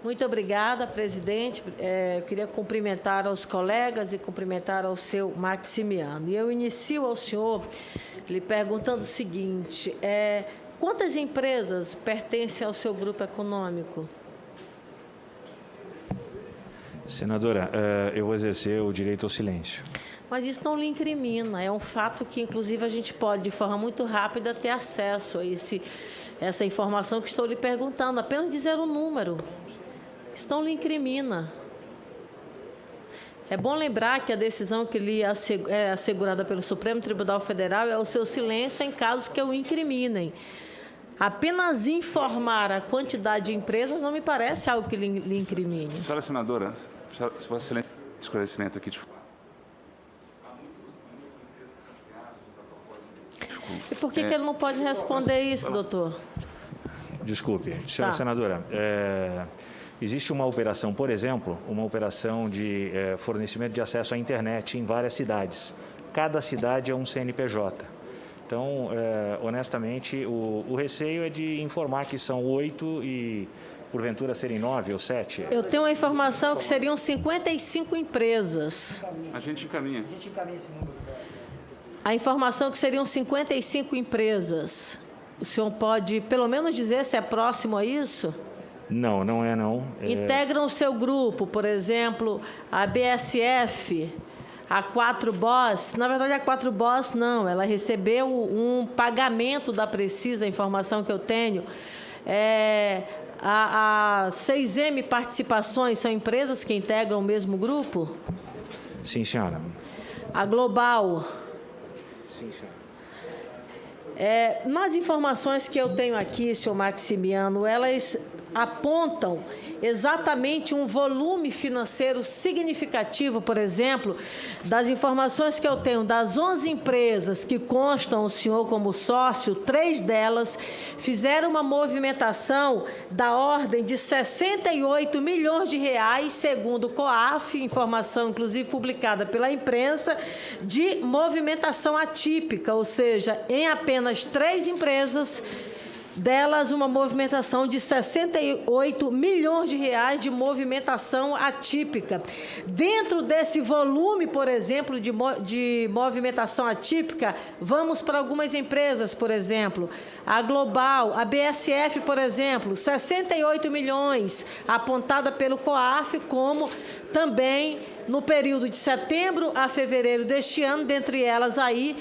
Muito obrigada, presidente. Eu queria cumprimentar aos colegas e cumprimentar ao seu Maximiano. E eu inicio ao senhor lhe perguntando o seguinte, quantas empresas pertencem ao seu grupo econômico? Senadora, eu vou exercer o direito ao silêncio. Mas isso não lhe incrimina, é um fato que, inclusive, a gente pode, de forma muito rápida, ter acesso a essa informação que estou lhe perguntando, apenas dizer o número. Isso não lhe incrimina. É bom lembrar que a decisão que lhe é assegurada pelo Supremo Tribunal Federal é o seu silêncio em casos que o incriminem. Apenas informar a quantidade de empresas não me parece algo que lhe incrimine. Senhora senadora, se Vossa Excelência esclarecimento aqui de... E por que ele não pode responder isso, doutor? Desculpe, senhora senadora, existe uma operação, por exemplo, uma operação de fornecimento de acesso à internet em várias cidades. Cada cidade é um CNPJ. Então, honestamente, o receio é de informar que são 8 e, porventura, serem 9 ou 7. Eu tenho uma informação que seriam 55 empresas. A gente encaminha. A informação que seriam 55 empresas. O senhor pode, pelo menos, dizer se é próximo a isso? Não, não é, não. Integram o seu grupo, por exemplo, a BSF, a 4Boss. Na verdade, a 4Boss não, ela recebeu um pagamento da Precisa, a informação que eu tenho. A 6M Participações são empresas que integram o mesmo grupo? Sim, senhora. A Global? Sim, senhora. Nas informações que eu tenho aqui, senhor Maximiano, elas apontam exatamente um volume financeiro significativo, por exemplo, das informações que eu tenho das 11 empresas que constam o senhor como sócio, 3 delas fizeram uma movimentação da ordem de 68 milhões de reais, segundo o COAF, informação inclusive publicada pela imprensa, de movimentação atípica, ou seja, em apenas 3 empresas, delas uma movimentação de 68 milhões de reais de movimentação atípica. Dentro desse volume, por exemplo, de movimentação atípica, vamos para algumas empresas, por exemplo, a Global, a BSF, por exemplo, 68 milhões, apontada pelo COAF como também no período de setembro a fevereiro deste ano, dentre elas aí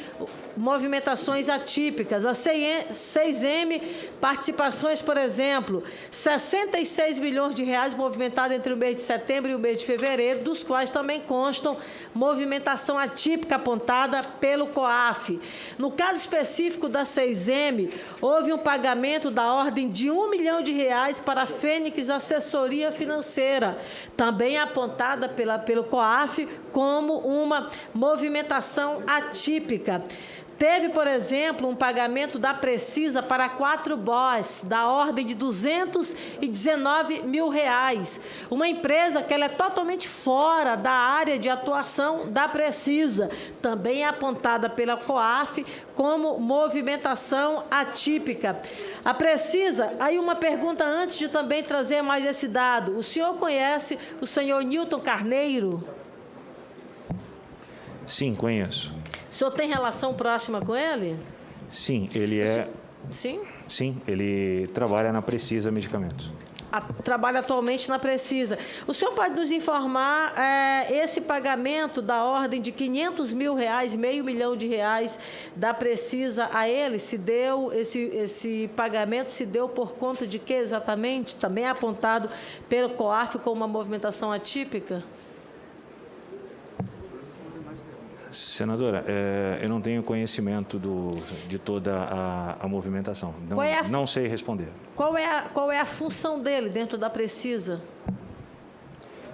movimentações atípicas. A 6M Participações, por exemplo, 66 milhões de reais movimentados entre o mês de setembro e o mês de fevereiro, dos quais também constam movimentação atípica apontada pelo COAF. No caso específico da 6M, houve um pagamento da ordem de R$1 milhão para a Fênix Assessoria Financeira, também apontada pelo COAF como uma movimentação atípica. Teve, por exemplo, um pagamento da Precisa para a 4Boss, da ordem de R$219 mil. Uma empresa que ela é totalmente fora da área de atuação da Precisa, também é apontada pela COAF como movimentação atípica. A Precisa, aí uma pergunta antes de também trazer mais esse dado. O senhor conhece o senhor Newton Carneiro? Sim, conheço. O senhor tem relação próxima com ele? Sim, ele é... Sim? Sim, ele trabalha na Precisa Medicamentos. Trabalha atualmente na Precisa. O senhor pode nos informar esse pagamento da ordem de R$500 mil, R$500 mil da Precisa a ele? Se deu esse pagamento se deu por conta de quê exatamente? Também é apontado pelo COAF como uma movimentação atípica? Senadora, eu não tenho conhecimento de toda a movimentação. Não sei responder. Qual é a função dele dentro da Precisa?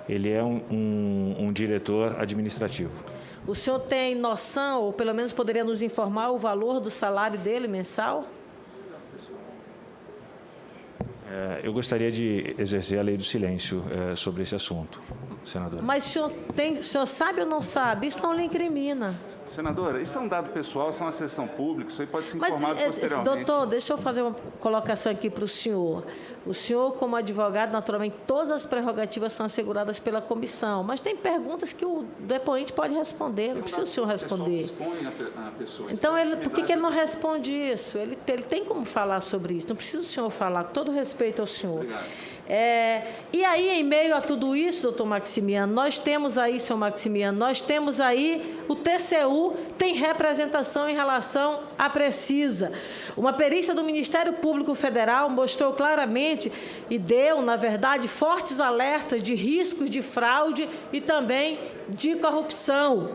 Ele é um diretor administrativo. O senhor tem noção, ou pelo menos poderia nos informar o valor do salário dele mensal? Eu gostaria de exercer a lei do silêncio sobre esse assunto, senadora. Mas o senhor sabe ou não sabe? Isso não lhe incrimina. Senadora, isso é um dado pessoal, isso é uma sessão pública, isso aí pode ser informado posteriormente. Doutor, deixa eu fazer uma colocação aqui para o senhor. O senhor, como advogado, naturalmente, todas as prerrogativas são asseguradas pela comissão, mas tem perguntas que o depoente pode responder, não precisa o senhor responder. Então, por que ele não responde isso? Ele tem como falar sobre isso, não precisa o senhor falar, com todo respeito ao senhor. E aí, em meio a tudo isso, doutor Maximiano, nós temos aí, senhor Maximiano, nós temos aí o TCU tem representação em relação à Precisa. Uma perícia do Ministério Público Federal mostrou claramente e deu, na verdade, fortes alertas de riscos de fraude e também de corrupção.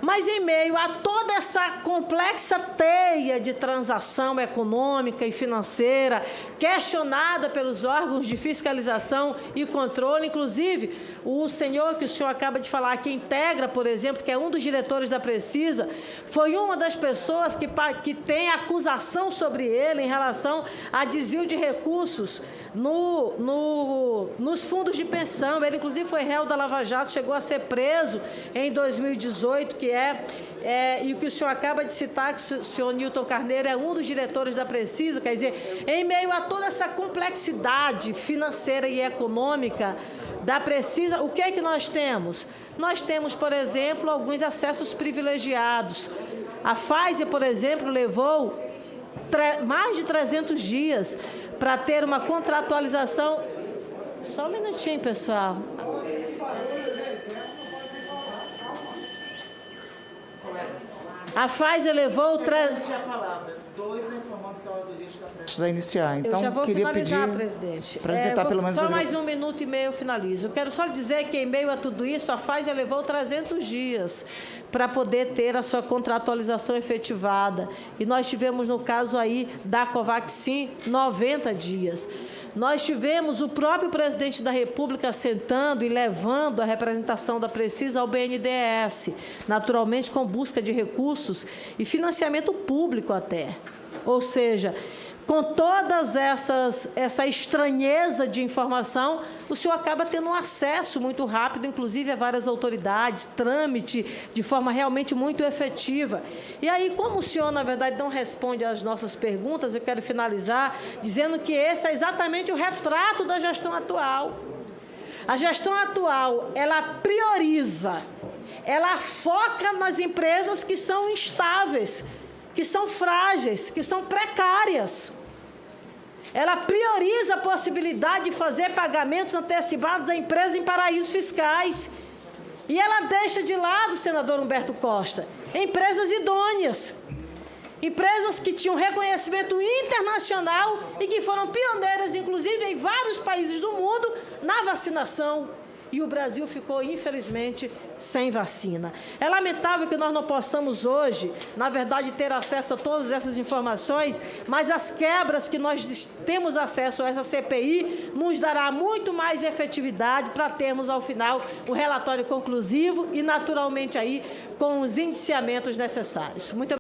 Mas, em meio a toda essa complexa teia de transação econômica e financeira, questionada pelos órgãos de fiscalização e controle, inclusive o senhor que o senhor acaba de falar, que integra, por exemplo, que é um dos diretores da Precisa, foi uma das pessoas que tem acusação sobre ele em relação a desvio de recursos nos fundos de pensão. Ele, inclusive, foi réu da Lava Jato, chegou a ser preso em 2018, e o que o senhor acaba de citar, que o senhor Newton Carneiro é um dos diretores da Precisa, quer dizer, em meio a toda essa complexidade financeira e econômica da Precisa, o que é que nós temos? Nós temos, por exemplo, alguns acessos privilegiados. A Pfizer, por exemplo, levou mais de 300 dias para ter uma contratualização. Só um minutinho, pessoal. A Pfizer levou... Precisa iniciar, então eu já vou queria finalizar, pedir, presidente. para tentar pelo menos... Só mais 1 minuto e meio eu finalizo. Eu quero só lhe dizer que, em meio a tudo isso, a Pfizer levou 300 dias para poder ter a sua contratualização efetivada. E nós tivemos, no caso aí da Covaxin, 90 dias. Nós tivemos o próprio presidente da República sentando e levando a representação da Precisa ao BNDES, naturalmente com busca de recursos e financiamento público até. Ou seja, com todas essa estranheza de informação, o senhor acaba tendo um acesso muito rápido, inclusive a várias autoridades, trâmite de forma realmente muito efetiva. E aí, como o senhor, na verdade, não responde às nossas perguntas, eu quero finalizar dizendo que esse é exatamente o retrato da gestão atual. A gestão atual, ela prioriza, ela foca nas empresas que são instáveis, que são frágeis, que são precárias. Ela prioriza a possibilidade de fazer pagamentos antecipados a empresas em paraísos fiscais. E ela deixa de lado, senador Humberto Costa, empresas idôneas. Empresas que tinham reconhecimento internacional e que foram pioneiras, inclusive, em vários países do mundo, na vacinação. E o Brasil ficou, infelizmente, sem vacina. É lamentável que nós não possamos hoje, na verdade, ter acesso a todas essas informações, mas as quebras que nós temos acesso a essa CPI nos dará muito mais efetividade para termos, ao final, o relatório conclusivo e, naturalmente, aí com os indiciamentos necessários. Muito obrigada.